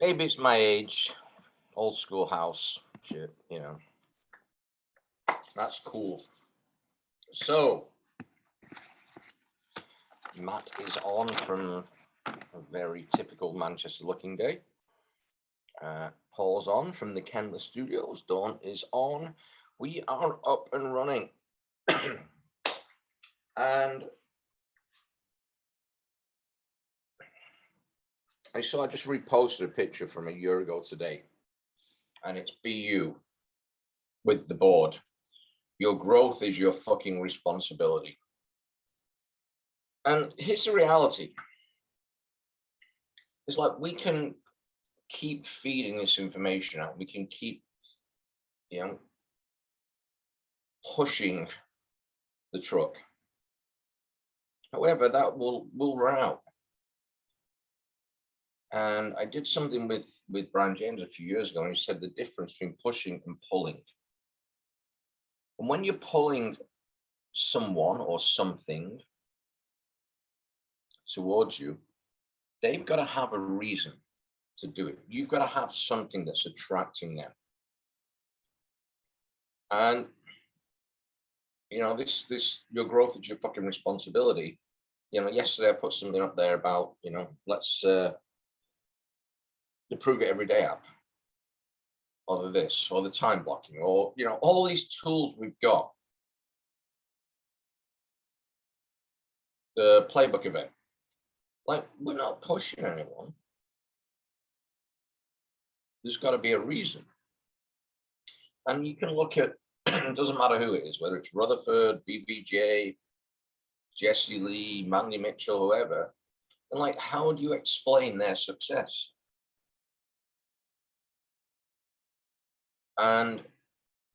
Maybe it's my age, old school house shit, you know. That's cool. So, Matt is on from a very typical Manchester looking day. Paul's on from the Kenless Studios. Dawn is on. We are up and running. And I just reposted a picture from a year ago today. And it's BU with the board. Your growth is your fucking responsibility. And here's the reality. It's like we can keep feeding this information out. We can keep, pushing the truck. However, that will run out. And I did something with Brian James a few years ago, and he said the difference between pushing and pulling. And when you're pulling someone or something towards you, they've got to have a reason to do it. You've got to have something that's attracting them. And this your growth is your fucking responsibility. Yesterday I put something up there about, let's the Prove It Every Day app, or this, or the time blocking, or all these tools we've got. The playbook event. Like, we're not pushing anyone. There's got to be a reason. And you can look at, it doesn't matter who it is, whether it's Rutherford, BBJ, Jesse Lee, Mandy Mitchell, whoever, and like, how do you explain their success? And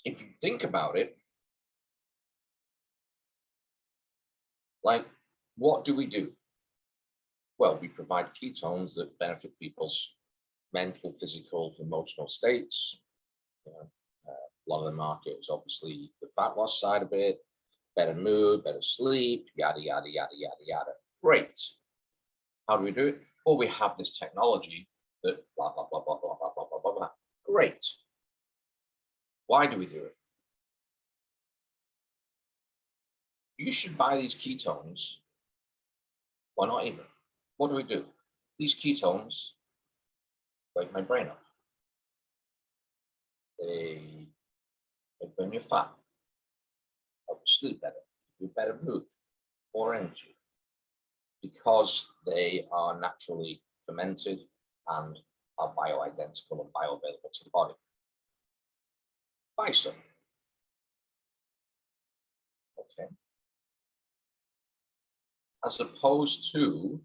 if you think about it, like, what do we do? Well, we provide ketones that benefit people's mental, physical, emotional states. A lot of the market is obviously the fat loss side of it, better mood, better sleep, yada, yada, yada, yada, yada. Great. How do we do it? Well, we have this technology that blah, blah, blah, blah, blah, blah, blah, blah, blah, blah. Great. Why do we do it? You should buy these ketones. Why not even? What do we do? These ketones wake my brain up. They burn your fat, help you sleep better, give you better mood, more energy, because they are naturally fermented and are bioidentical and bioavailable to the body. Buy some. Okay. As opposed to,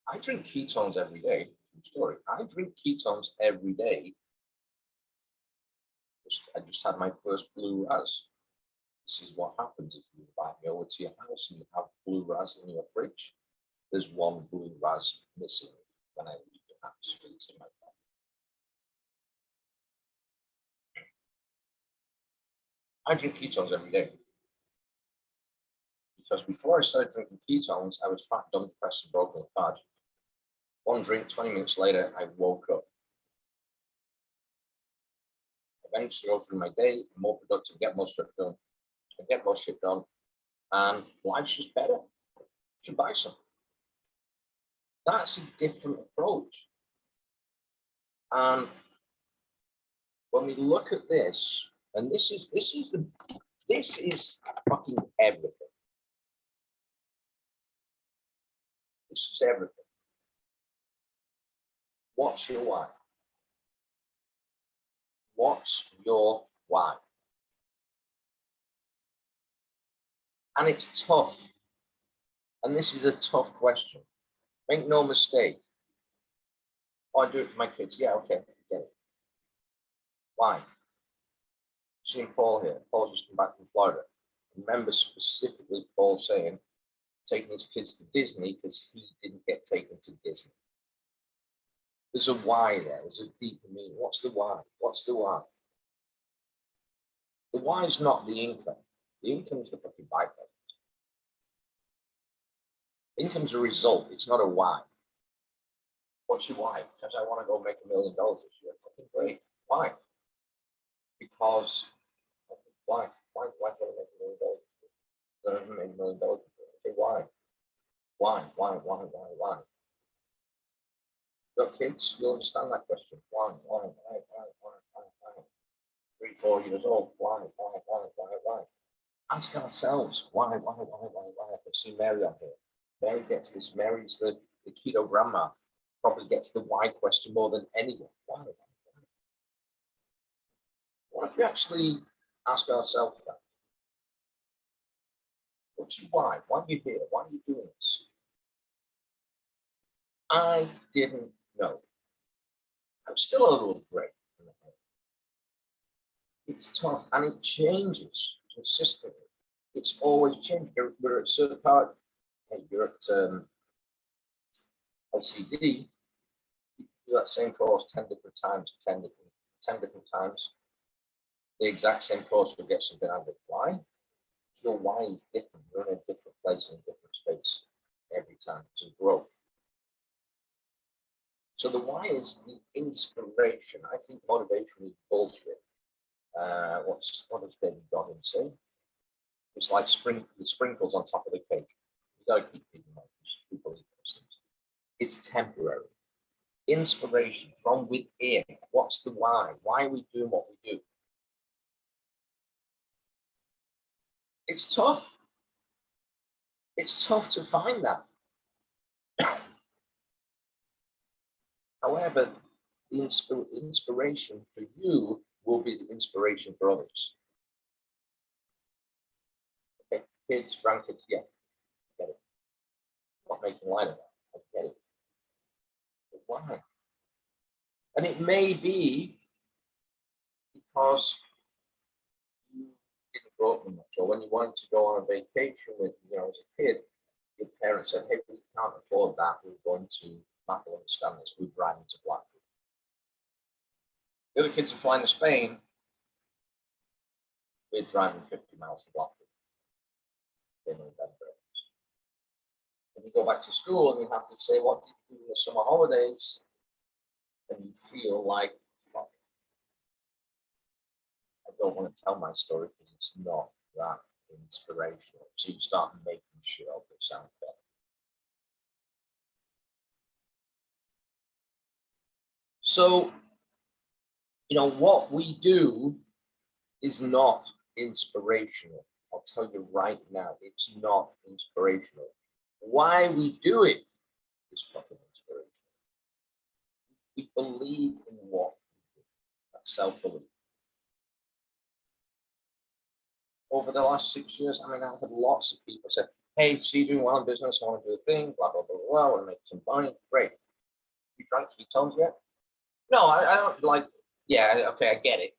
I drink ketones every day. True story. I drink ketones every day. I just had my first blue raz. This is what happens if you invite me over to your house and you have blue raz in your fridge. There's one blue raz missing when I leave the house because it's in my bag. I drink ketones every day. Because before I started drinking ketones, I was fat, dumb, depressed, and broken and lethargic. One drink, 20 minutes later, I woke up. Eventually go through my day, more productive, get more shit done. I get more shit done, and life's just better. You should buy some. That's a different approach. And when we look at this, and this is fucking everything. This is everything. What's your why? What's your why? And it's tough. And this is a tough question. Make no mistake. Oh, I do it for my kids. Yeah, okay, get it. Why? Seeing Paul here. Paul's just come back from Florida. Remember specifically Paul saying, taking his kids to Disney because he didn't get taken to Disney. There's a why there. There's a deeper meaning. What's the why? What's the why? The why is not the income. The income is the fucking byproduct. Income's a result. It's not a why. What's your why? Because I want to go make $1 million this year. Okay, great. Why? Because why? Why do I want to make $1 million? I don't make $1 million. Okay, why? Why? Got kids? You'll understand that question. Why? 3, 4 years old. Why? Ask ourselves why? I can see Mary on here. Mary gets this. Mary's the keto grandma. Probably gets the why question more than anyone. Why? What if we actually ask ourselves that? What's your why? Why are you here? Why are you doing this? I didn't know. I'm still a little gray in the head. It's tough and it changes consistently. It's always changing. We're at certain part. Hey, you're at LCD. You do that same course 10 different times, 10 different times. The exact same course, you'll get something out of it. Why? So your why is different. You're in a different place, in a different space every time. It's a growth. So the why is the inspiration. I think motivation is bullshit. What does David Goggins say? It's like the sprinkles on top of the cake. You got to keep people eat those things. It's temporary. Inspiration from within. What's the why? Why are we doing what we do? It's tough. It's tough to find that. However, the inspiration for you will be the inspiration for others. Okay, kids, grandkids, yeah, I get it. I'm not making light of that. I get it. But why? And it may be because you didn't grow up much, or when you wanted to go on a vacation with, as a kid, your parents said, hey, we can't afford that. We're going to, Matt will understand this, we're driving to Blackpool. The other kids are flying to Spain. We're driving 50 miles to Blackpool. They know that. When you go back to school and you have to say, what did you do in the summer holidays? And you feel like, fuck, I don't want to tell my story because it's not that inspirational. So you start making shit up that sounds better. So, what we do is not inspirational. I'll tell you right now, it's not inspirational. Why we do it is fucking inspirational. We believe in what we do. That's self-belief. Over the last 6 years, I've had lots of people say, hey, see you doing well in business, I want to do a thing, blah, blah, blah, blah, I want to make some money. Great. You drank ketones yet? No, I don't like, yeah, okay, I get it.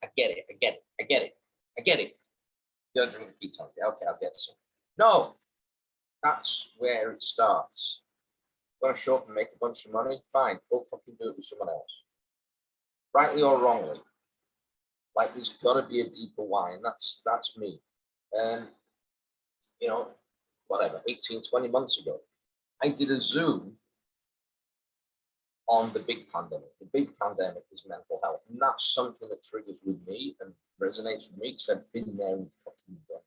You don't drink ketones. Yeah, okay, I'll get some. No, that's where it starts. Want to show up and make a bunch of money? Fine, go fucking do it with someone else. Rightly or wrongly. Like, there's got to be a deeper why, and that's me. Whatever, 18, 20 months ago, I did a Zoom on the big pandemic. The big pandemic is mental health, and that's something that triggers with me and resonates with me because I've been there and fucking done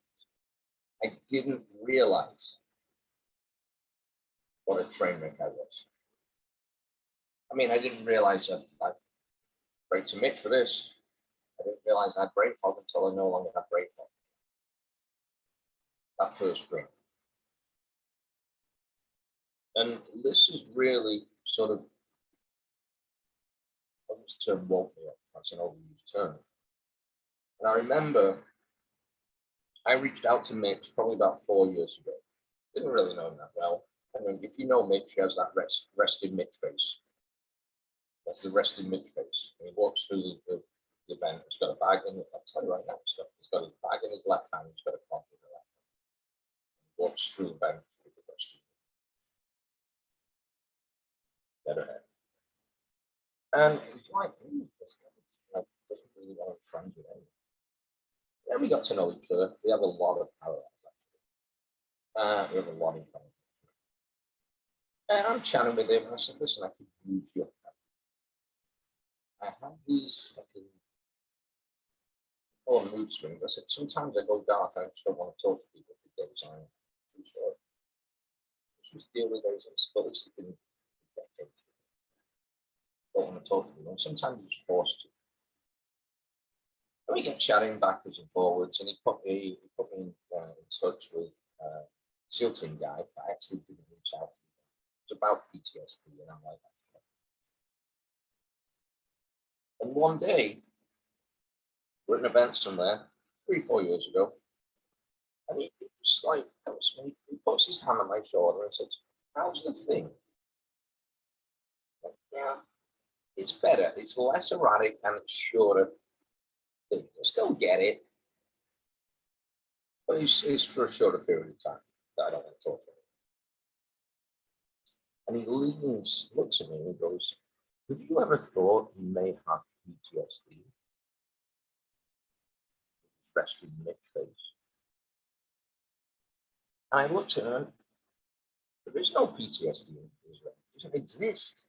it. I didn't realize what a train wreck I was. I didn't realize that I prayed to Mitch for this. I didn't realize I had brain fog until I no longer had brain fog. That first drink. And this is really sort of, this term woke me up. That's an overused term. And I remember I reached out to Mitch probably about 4 years ago. Didn't really know him that well. If you know Mitch, he has that rested Mitch face. That's the rested Mitch face. And he walks through the event. He's got a bag in it. I'll tell you right now, he's got his bag in his left hand. He's got a coffee in the left hand. He walks through the event with the rested. Better head. And he's like, this guy doesn't really want to be friends with anyone. Then we got to know each other. We have a lot of parallels, actually. We have a lot in common. And I'm chatting with him, and I said, listen, I could use your help. I have these fucking oh, mood swings. I said sometimes I go dark. I just don't want to talk to people for days. I just deal with those instabilities and don't want to talk to them. Sometimes you're just forced to. And we get chatting backwards and forwards, and he put me in touch with a SEAL team guy, but I actually didn't reach out to him. It's about PTSD, and I'm like, and one day we're at an event somewhere 3-4 years ago, and he just like he puts his hand on my shoulder and says, "How's the thing?" Like, yeah, it's better. It's less erratic and it's shorter. I still get it, but it's for a shorter period of time that I don't want to talk to him. And he leans, looks at me, and he goes, "Have you ever thought you may have PTSD?" Rescued Nick face. And I looked at him and there is no PTSD in Israel. It doesn't exist.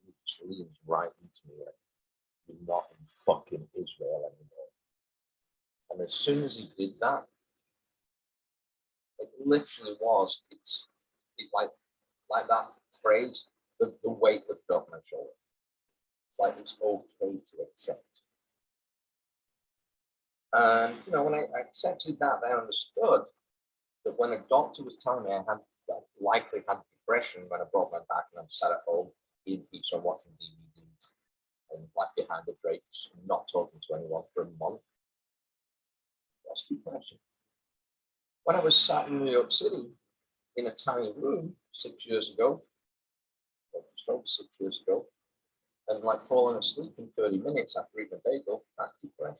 And he just leans right into me like, "You're not in fucking Israel anymore." And as soon as he did that, it literally was, it's like that phrase, the weight lifted off my shoulder. It's like it's okay to accept. And when I accepted that, I understood that when a doctor was telling me I likely had depression when I brought my back and I sat at home eating pizza and watching DVDs and like behind the drapes, not talking to anyone for a month, that's depression. When I was sat in New York City in a tiny room 6 years ago, or just over 6 years ago, and like falling asleep in 30 minutes after eating a bagel, that's depression.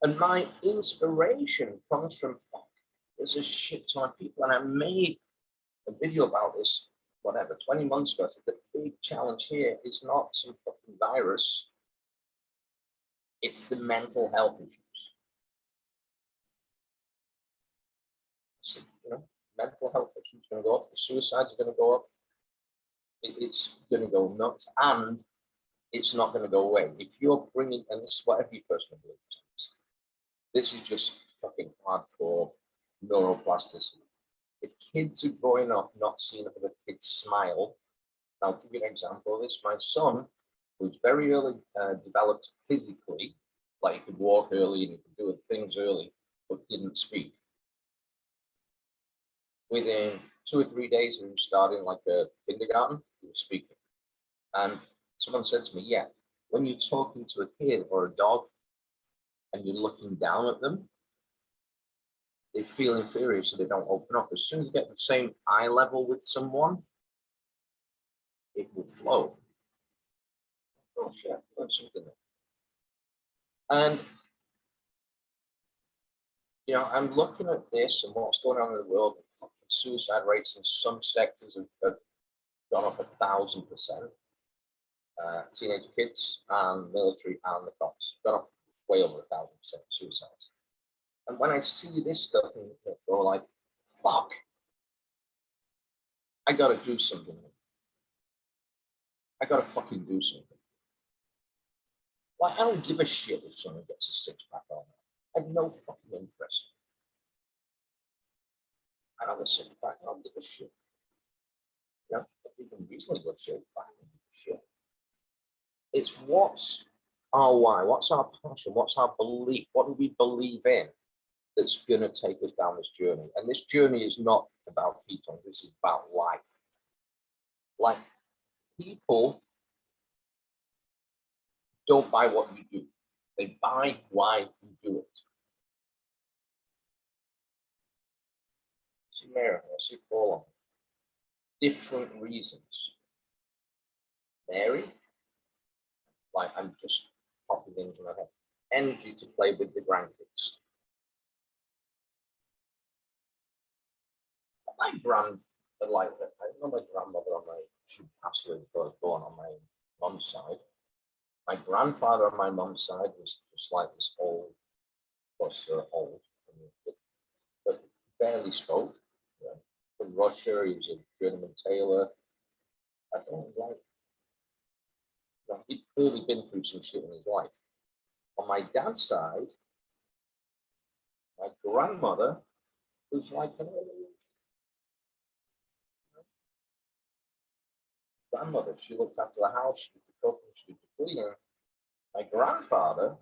And my inspiration comes from, there's a shit ton of people, and I made a video about this, 20 months ago. I said the big challenge here is not some fucking virus, it's the mental health issues. So, mental health issues are going to go up, the suicides are going to go up, it's going to go nuts, and it's not going to go away. If you're bringing, and this is what every person believes, this is just fucking hardcore neuroplasticity. If kids are growing up not seeing other kids smile, I'll give you an example of this. My son, who's very early developed physically, like he could walk early and he could do things early, but didn't speak. Within 2 or 3 days of him starting like a kindergarten, he was speaking. And someone said to me, yeah, when you're talking to a kid or a dog and you're looking down at them, they feel inferior, so they don't open up. As soon as you get the same eye level with someone, it will flow. Oh shit, that's something. And I'm looking at this and what's going on in the world. Suicide rates in some sectors have gone up 1,000%. Teenage kids and military and the cops gone up way over 1,000% suicides. And when I see this stuff, and go like, fuck, I gotta do something. I gotta fucking do something. Like, I don't give a shit if someone gets a six-pack on. I have no fucking interest. I don't have a six-pack, I don't give a shit. Even reasonably good shape, I don't give a shit. It's what's our why, what's our passion, what's our belief, what do we believe in that's going to take us down this journey. And this journey is not about ketones, this is about life. Like, people don't buy what you do, they buy why you do it. See Mary, I see Paul, different reasons. Mary, like, I'm just popping into my head, energy to play with the grandkids. My I know my grandmother she passed away before I was born on my mum's side. My grandfather on my mum's side was just like this old, old, but barely spoke. From Russia, he was a journeyman tailor. I don't like. He'd clearly been through some shit in his life. On my dad's side, my grandmother was like an grandmother. She looked after the house, she did the cooking, she did the cleaning. My grandfather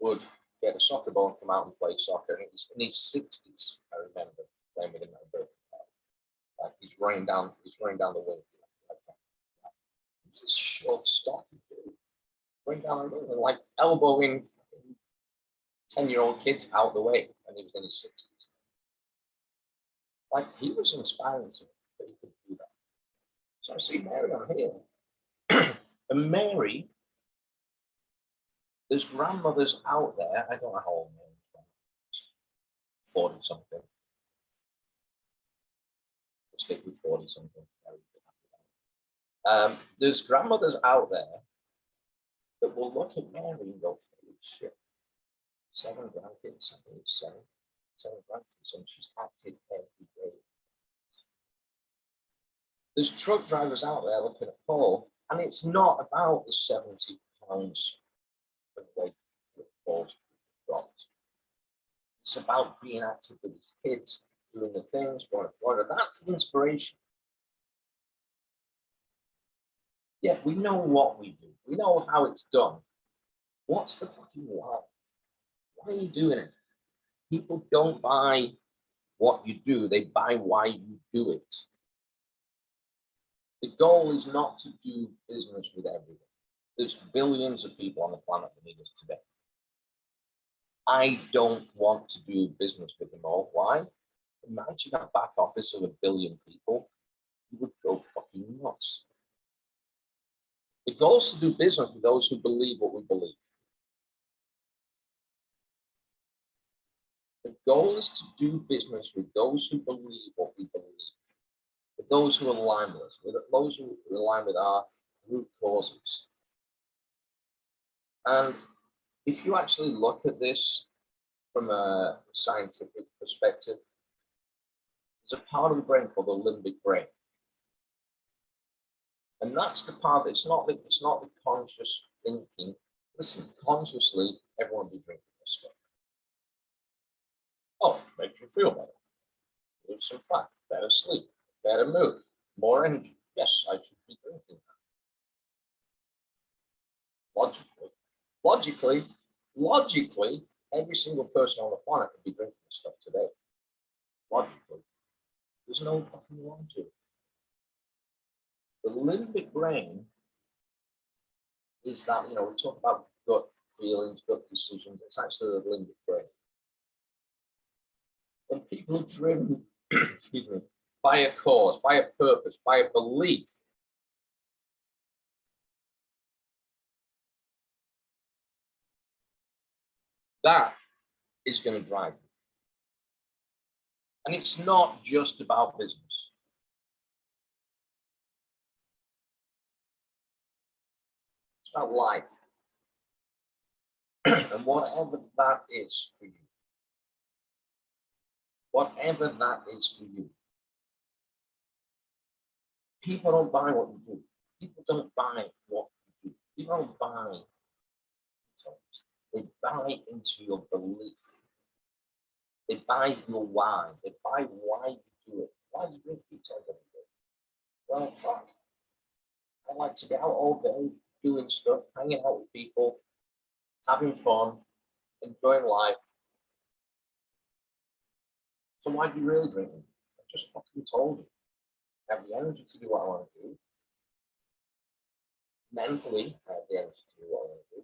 would get a soccer ball and come out and play soccer. And it was in his 60s, I remember playing with him at a birthday. Like he's running down the wing. He's a short, stocky dude. Running down the wing and like elbowing 10-year-old kids out the way, and he was in his 60s. Like he was inspiring to me that he could do that. So I see Mary on here. And Mary, there's grandmothers out there, I don't know how old Mary is, 40 something. Let's stick with 40 something. There's grandmothers out there that will look at Mary and go, holy shit, 7 grandkids, seven grandkids, and she's active every day. There's truck drivers out there looking at Paul, and it's not about the 70 pounds of weight that Paul's dropped. It's about being active with his kids, doing the things, going to Florida. That's the inspiration. Yeah, we know what we do. We know how it's done. What's the fucking why? Why are you doing it? People don't buy what you do. They buy why you do it. The goal is not to do business with everyone. There's billions of people on the planet that need us today. I don't want to do business with them all. Why? Imagine a back office of 1 billion people. You would go fucking nuts. The goal is to do business with those who believe what we believe. The goal is to do business with those who believe what we believe. With those who align with us, with those who align with our root causes. And if you actually look at this from a scientific perspective, there's a part of the brain called the limbic brain. And that's the part that's not the conscious thinking. Listen, consciously, everyone will be drinking this stuff. Oh, makes you feel better. Lose some fat, better sleep, better mood, more energy. Yes, I should be drinking that. Logically, every single person on the planet could be drinking this stuff today. Logically. There's no fucking wrong to it. The limbic brain is that, we talk about gut feelings, gut decisions. It's actually the limbic brain. When people are driven, excuse me, by a cause, by a purpose, by a belief, that is going to drive you. And it's not just about business. It's about life. And whatever that is for you. Whatever that is for you. People don't buy what you do. People don't buy what you do. People don't buy. They buy into your belief. They buy your why. They buy why you do it. Why do you drink ketones every day? Well, fuck. I like to be out all day doing stuff, hanging out with people, having fun, enjoying life. So why do you really drink them? I just fucking told you. I have the energy to do what I want to do. Mentally, I have the energy to do what I want to do.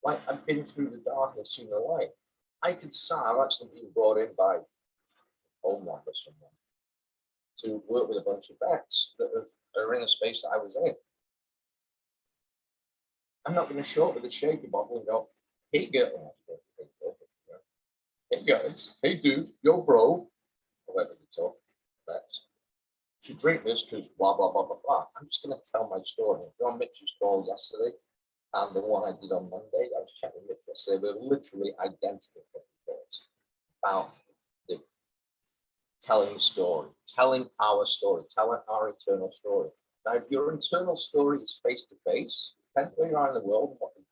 Like, I've been through the darkness, seen the light. I could say I've actually been brought in by Homeland or someone to work with a bunch of vets that are in a space that I was in. I'm not going to show up with a shaky bottle and go, hey, hey guys, hey dude, yo bro, whatever you talk, vets. You should drink this because blah, blah, blah, blah, blah. I'm just going to tell my story. John Mitchell's call yesterday and the one I did on Monday, I was chatting with Mitch yesterday, they're literally identical reports about the telling the story, telling our story, telling our internal story. Now, if your internal story is face to face, depends where you are in the world and what the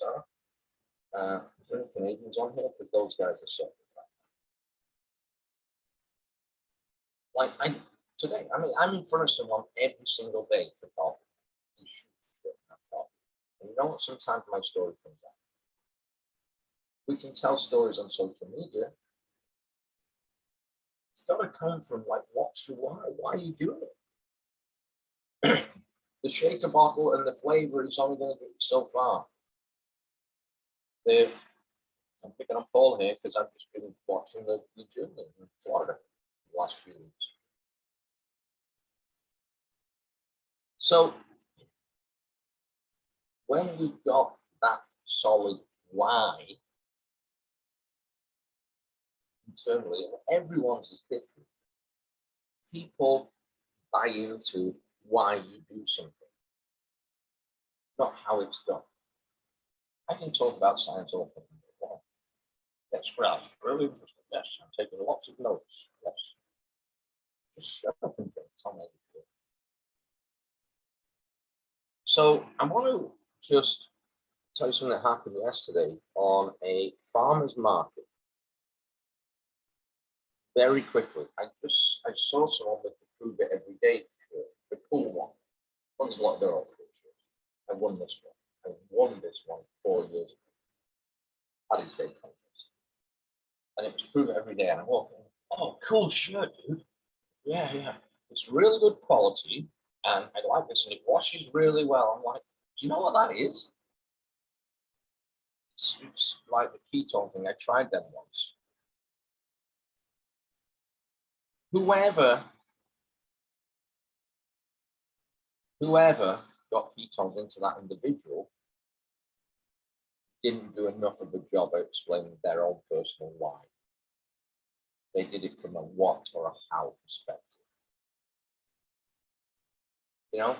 are. Is there any Canadians on here? Because those guys are so. Like today, I mean, I'm in front of someone every single day for coffee. And you know what? Sometimes my story comes out. We can tell stories on social media. It's got to come from like, what's your why? Why are you doing it? The shaker bottle and the flavor is only going to get you so far. I'm picking on Paul here because I've just been watching the journey in Florida the last few weeks. So when we've got that solid why internally, everyone's is different. People buy into why you do something, not how it's done. I can talk about science all the time. That's great. Really interesting. Yes, I'm taking lots of notes. Yes. Just shut up and drink. Tell me. So I want to just tell you something that happened yesterday on a farmer's market. Very quickly, I saw someone with the prove it every day shirt, the cool one. There's a lot of their old cool shirts. I won this one. I won this one 4 years ago. Paddy's Day contest. And it was prove it every day. And I walked in, oh, cool shirt, dude. Yeah, yeah. It's really good quality. And I like this. And it washes really well. I'm like, do you know what that is? It's like the ketone thing. I tried them once. Whoever got ketones into that individual didn't do enough of a job of explaining their own personal why. They did it from a what or a how perspective. You know,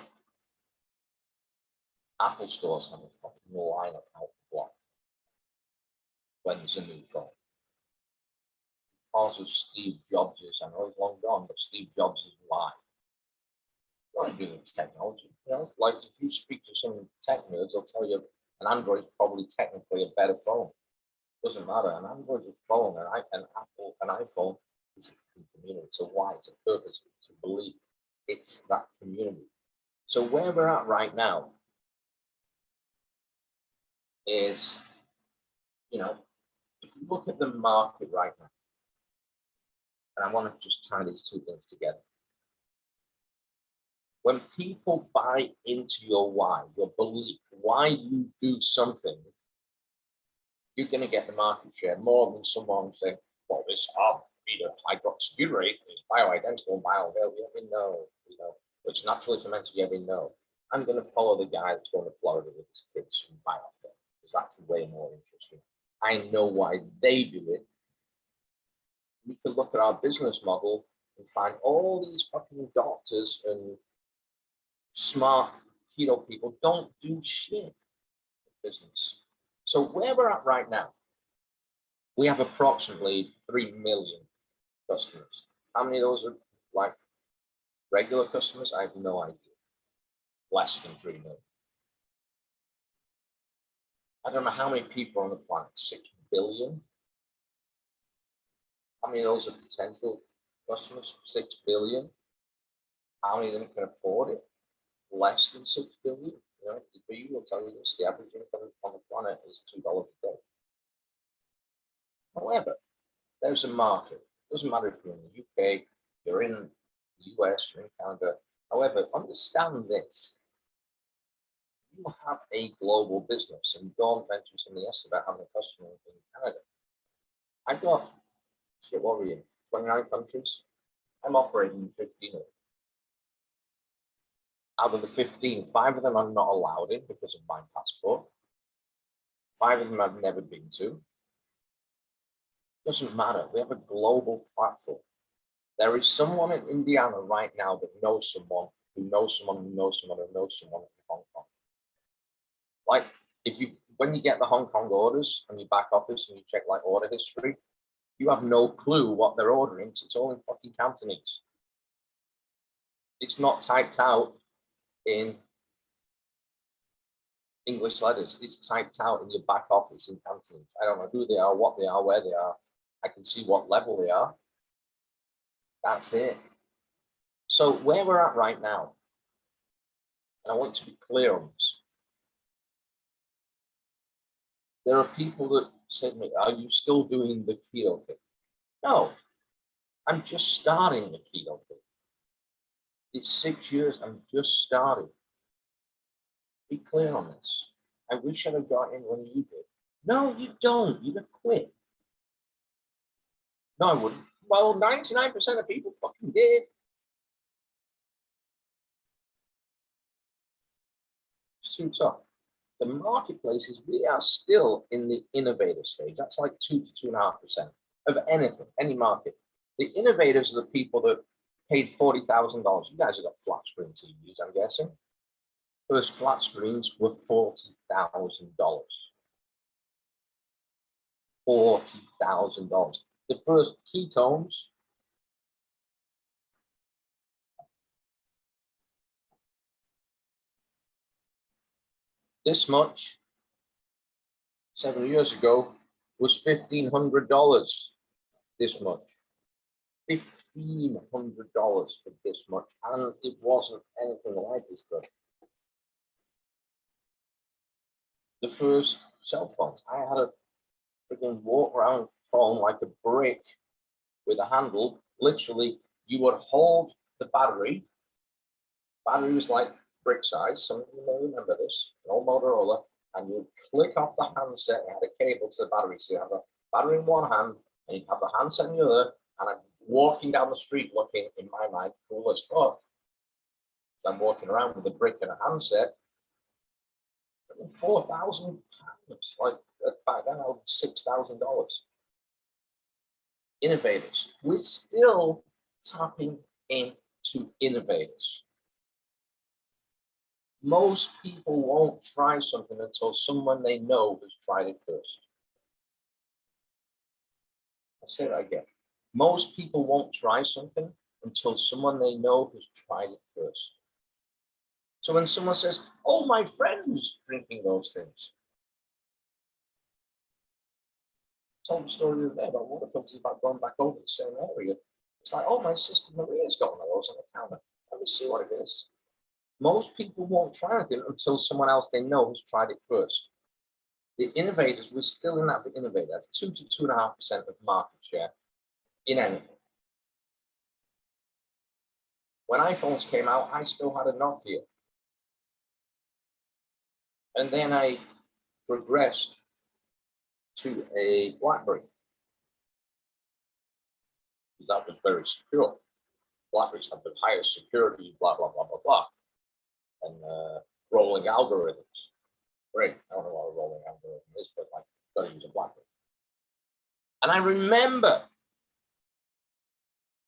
Apple stores have a fucking line of out the block when there's a new phone. Because of Steve Jobs, I know he's long gone, but Steve Jobs is why. What do you do with technology? You know, like if you speak to some tech nerds, they'll tell you an Android is probably technically a better phone. Doesn't matter. An Android is a phone, an Apple, an iPhone is a community. It's a why, it's a purpose, it's a belief. It's that community. So where we're at right now is, you know, if you look at the market right now, and I want to just tie these two things together. When people buy into your why, your belief, why you do something, you're going to get the market share more than someone saying, well, this beta hydroxybutyrate is bioidentical, bioavailable. We know, which naturally fermented, we know. I'm going to follow the guy that's going to Florida with his kids and buy off there because that's way more interesting. I know why they do it. We can look at our business model and find all these fucking doctors and smart keto people don't do shit in business. So where we're at right now, we have approximately 3 million customers. How many of those are like regular customers? I have no idea. Less than 3 million. I don't know how many people on the planet, 6 billion. How many of those are potential customers? 6 billion. How many of them can afford it? Less than 6 billion. You know, you will tell you this, the average income on the planet is $2 a day. However, there's a market. It doesn't matter if you're in the UK, you're in the US, you're in Canada. However, understand this. You have a global business, and Dawn mentioned something yesterday about having a customer in Canada. I've got, what were you, 29 countries? I'm operating in 15 of them. Out of the 15, 5 of them I'm not allowed in because of my passport. 5 of them I've never been to. Doesn't matter. We have a global platform. There is someone in Indiana right now that knows someone who knows someone who knows someone who knows someone in Hong Kong. Like when you get the Hong Kong orders on your back office and you check like order history, you have no clue what they're ordering because it's all in fucking Cantonese. It's not typed out in English letters. It's typed out in your back office in Cantonese. I don't know who they are, what they are, where they are. I can see what level they are. That's it. So where we're at right now, and I want to be clear on this, there are people that say to me, are you still doing the keto thing? No, I'm just starting the keto thing. It's 6 years, I'm just starting. Be clear on this. I wish I'd have got in when you did. No, you don't. You'd have quit. No, I wouldn't. Well, 99% of people fucking did. It's too tough. The marketplaces, we are still in the innovator stage. That's like 2 to 2.5% of anything, any market. The innovators are the people that paid $40,000. You guys have got flat screen TVs, I'm guessing. First flat screens were $40,000. $40,000. The first ketones, this much, 7 years ago, was $1,500. This much. $1,500 for this much, and it wasn't anything like this good. The first cell phones, I had a freaking walk around phone like a brick with a handle. Literally, you would hold the battery. Battery was like brick size. Some of you may remember this, an old Motorola, and you click off the handset. It had a cable to the battery, so you have a battery in one hand, and you have the handset in the other. And I'm walking down the street looking, in my mind, cool as fuck. I'm walking around with a brick and a handset. £4,000, like back then, $6,000. Innovators. We're still tapping into innovators. Most people won't try something until someone they know has tried it first. I'll say that again. Most people won't try something until someone they know has tried it first. So when someone says, oh, my friend was drinking those things. I told the story the other day about water filters, about going back over the same area. It's like, oh, my sister Maria's got one of those on the counter. Let me see what it is. Most people won't try anything until someone else they know has tried it first. The innovators, we're still in that for innovators, 2 to 2.5% of market share in anything. When iPhones came out, I still had a Nokia. And then I progressed to a BlackBerry. Because that was very secure. BlackBerries have the highest security, blah, blah, blah, blah, blah. And rolling algorithms. Great. I don't know what a rolling algorithm is, but like, got to use a BlackBerry. And I remember,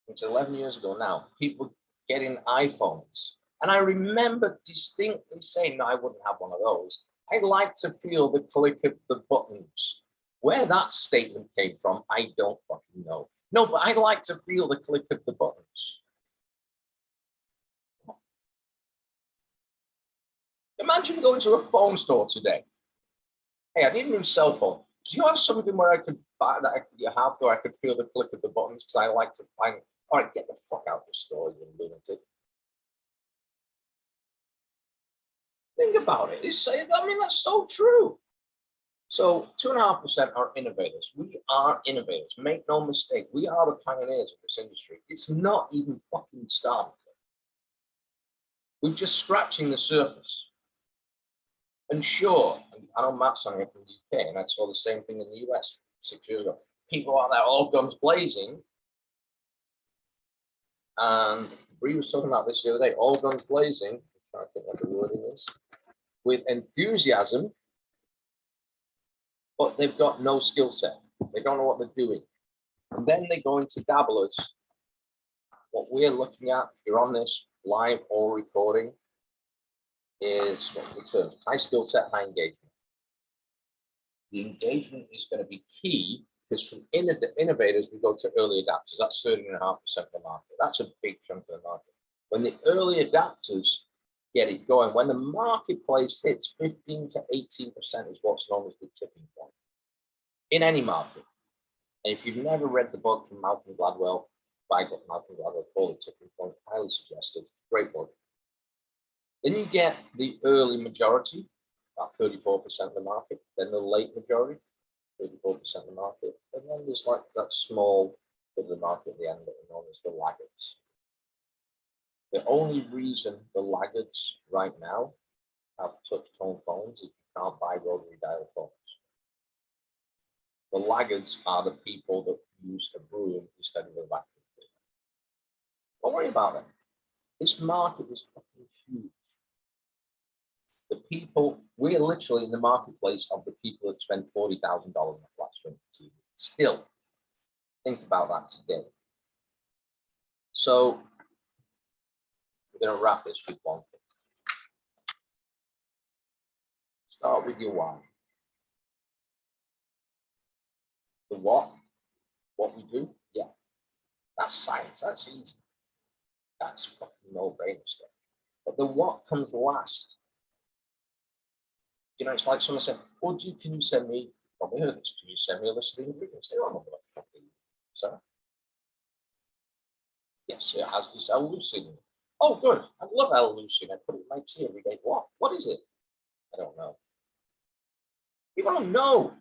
it's 11 years ago now, people getting iPhones. And I remember distinctly saying, no, I wouldn't have one of those. I'd like to feel the click of the buttons. Where that statement came from, I don't fucking know. No, but I'd like to feel the click of the buttons. Imagine going to a phone store today. Hey, I need a new cell phone. Do you have something where I could buy that you have where I could feel the click of the buttons? Because I like to find, all right, get the fuck out of the store, you lunatic. Think about it. I mean, that's so true. So 2.5% are innovators. We are innovators. Make no mistake. We are the pioneers of this industry. It's not even fucking started. We're just scratching the surface. And sure, I know Matt's on here from the UK, and I saw the same thing in the US 6 years ago. People out there, all guns blazing. And Bree was talking about this the other day, all guns blazing. I'm trying to think what the wording is. With enthusiasm, but they've got no skill set. They don't know what they're doing. And then they go into dabblers. What we're looking at, if you're on this live or recording, is what's the term? High skill set, high engagement. The engagement is going to be key because from innovators, we go to early adapters. That's 13.5% of the market. That's a big chunk of the market. When the early adapters get it going, when the marketplace hits 15 to 18% is what's known as the tipping point in any market. And if you've never read the book from Malcolm Gladwell, by Malcolm Gladwell called The Tipping Point, highly suggested, great book. Then you get the early majority, about 34% of the market, then the late majority, 34% of the market, and then there's like that small bit of the market at the end that are known as the laggards. The only reason the laggards right now have touch tone phones is you can't buy rotary dial phones. The laggards are the people that use a broom instead of a vacuum cleaner. Don't worry about them. This market is fucking huge. The people, we're literally in the marketplace of the people that spend $40,000 on a flat screen TV. Still, think about that today. So, we're going to wrap this with one thing. Start with your why. The what we do, yeah, that's science, that's easy. That's fucking no-brainer stuff. But the what comes last. You know, it's like someone said, well, can you send me, probably heard this, can you send me a list of the ingredients? I'm not going to fucking, sir. Yes, it has this L-leucine. Oh, good. I love L-leucine. I put it in my tea every day. What? What is it? I don't know. You don't know.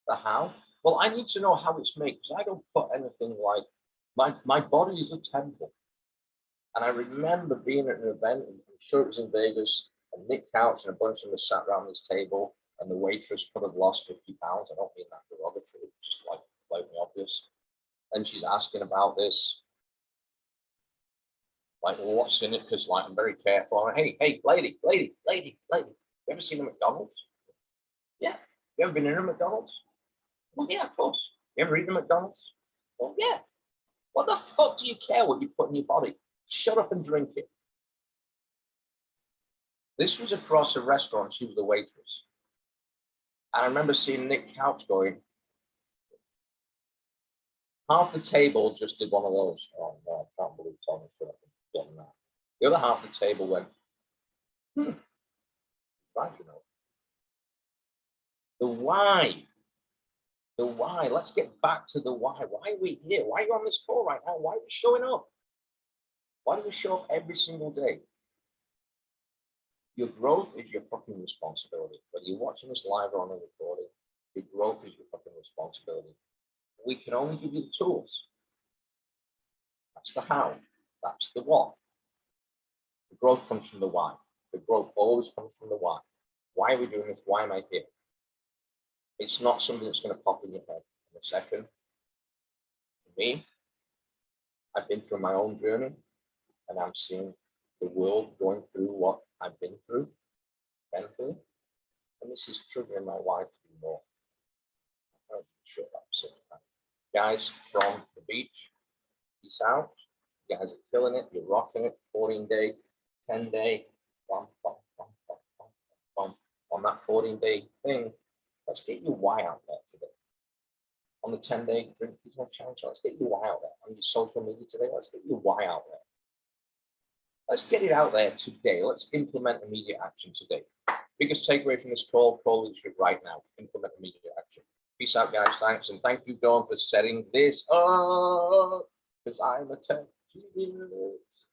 The how? Well, I need to know how it's made because I don't put anything like my body is a temple. And I remember being at an event, and I'm sure it was in Vegas, and Nick Couch and a bunch of them sat around this table, and the waitress could have lost 50 pounds. I don't mean that derogatory, it's just like blatantly obvious. And she's asking about this. Like, well, what's in it? Because like I'm very careful. Hey, lady. You ever seen a McDonald's? Yeah. You ever been in a McDonald's? Well, yeah, of course. You ever eaten a McDonald's? Well, yeah. What the fuck do you care what you put in your body? Shut up and drink it. This was across a restaurant. She was the waitress. And I remember seeing Nick Couch going, half the table just did one of those. Oh, no, I can't believe Thomas should have done that. The other half of the table went, right, you know. The why. The why. Let's get back to the why. Why are we here? Why are you on this call right now? Why are we showing up? Why do we show up every single day? Your growth is your fucking responsibility. Whether you're watching this live or on a recording, your growth is your fucking responsibility. We can only give you the tools. That's the how. That's the what. The growth comes from the why. The growth always comes from the why. Why are we doing this? Why am I here? It's not something that's going to pop in your head in a second. For me, I've been through my own journey, and I'm seeing the world going through what I've been through, mentally, and this is triggering my wife to do more. I'm not sure about guys from the beach, peace out. You guys are killing it. You're rocking it. 14-day, 10-day, bum, bum, bum, bum, bum, bum. On that 14-day thing, let's get your why out there today. On the 10-day drink peace challenge, let's get your why out there. On your social media today, let's get your why out there. Let's get it out there today. Let's implement immediate action today. Biggest takeaway from this call leadership right now. Implement immediate action. Peace out, guys. Thanks. And thank you, Dawn, for setting this up. Because I'm a tech genius.